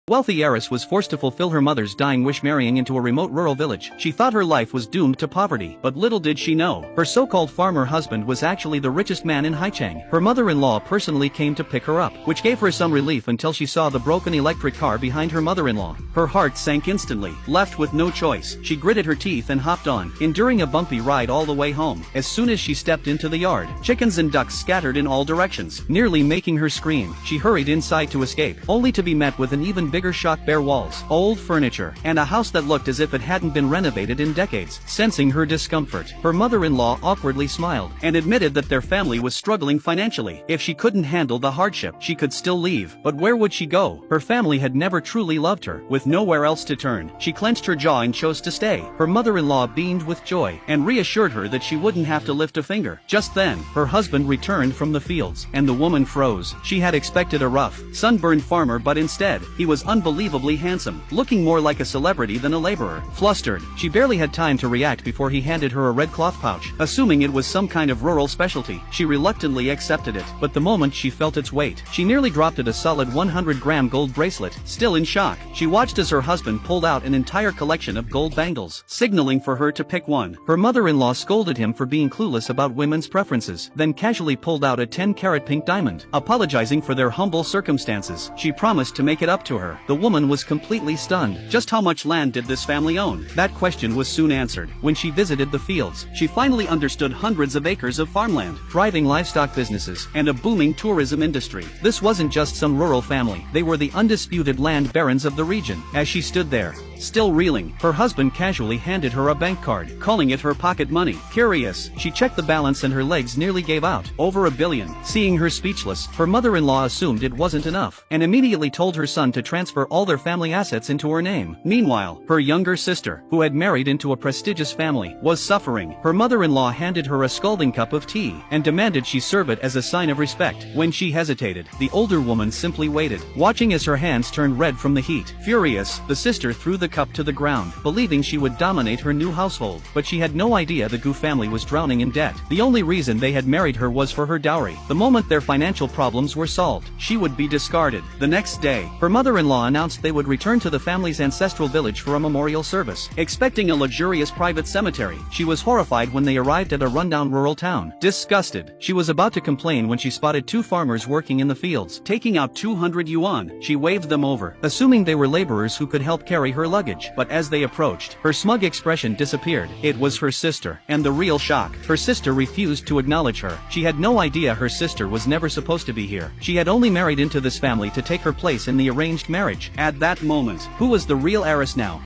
Wealthy heiress was forced to fulfill her mother's dying wish, marrying into a remote rural village. She thought her life was doomed to poverty, but little did she know, her so-called farmer husband was actually the richest man in Haicheng. Her mother-in-law personally came to pick her up, which gave her some relief until she saw the broken electric car behind her mother-in-law. Her heart sank instantly. Left with no choice, she gritted her teeth and hopped on, enduring a bumpy ride all the way home. As soon as she stepped into the yard, chickens and ducks scattered in all directions, nearly making her scream. She hurried inside to escape, only to be met with an even bigger shock: bare walls, old furniture, and a house that looked as if it hadn't been renovated in decades. Sensing her discomfort, her mother-in-law awkwardly smiled, and admitted that their family was struggling financially. If she couldn't handle the hardship, she could still leave, but where would she go? Her family had never truly loved her. With nowhere else to turn, she clenched her jaw and chose to stay. Her mother-in-law beamed with joy, and reassured her that she wouldn't have to lift a finger. Just then, her husband returned from the fields, and the woman froze. She had expected a rough, sunburned farmer, but instead, he was unbelievably handsome, looking more like a celebrity than a laborer. Flustered, she barely had time to react before he handed her a red cloth pouch. Assuming it was some kind of rural specialty, she reluctantly accepted it, but the moment she felt its weight, she nearly dropped it. A solid 100-gram gold bracelet. Still in shock, she watched as her husband pulled out an entire collection of gold bangles, signaling for her to pick one. Her mother-in-law scolded him for being clueless about women's preferences, then casually pulled out a 10-carat pink diamond. Apologizing for their humble circumstances, she promised to make it up to her. The woman was completely stunned. Just how much land did this family own? That question was soon answered. When she visited the fields, she finally understood: hundreds of acres of farmland, thriving livestock businesses, and a booming tourism industry. This wasn't just some rural family, they were the undisputed land barons of the region. As she stood there, still reeling, her husband casually handed her a bank card, calling it her pocket money. Curious, she checked the balance and her legs nearly gave out. Over $1 billion. Seeing her speechless, her mother-in-law assumed it wasn't enough, and immediately told her son to transfer all their family assets into her name. Meanwhile, her younger sister, who had married into a prestigious family, was suffering. Her mother-in-law handed her a scalding cup of tea, and demanded she serve it as a sign of respect. When she hesitated, the older woman simply waited, watching as her hands turned red from the heat. Furious, the sister threw the cup to the ground, believing she would dominate her new household. But she had no idea the Gu family was drowning in debt. The only reason they had married her was for her dowry. The moment their financial problems were solved, she would be discarded. The next day, her mother-in-law announced they would return to the family's ancestral village for a memorial service. Expecting a luxurious private cemetery, she was horrified when they arrived at a rundown rural town. Disgusted, she was about to complain when she spotted two farmers working in the fields. Taking out 200 yuan, she waved them over, assuming they were laborers who could help carry her luggage. But as they approached, her smug expression disappeared. It was her sister, and the real shock: her sister refused to acknowledge her. She had no idea her sister was never supposed to be here. She had only married into this family to take her place in the arranged marriage. At that moment, who was the real heiress now?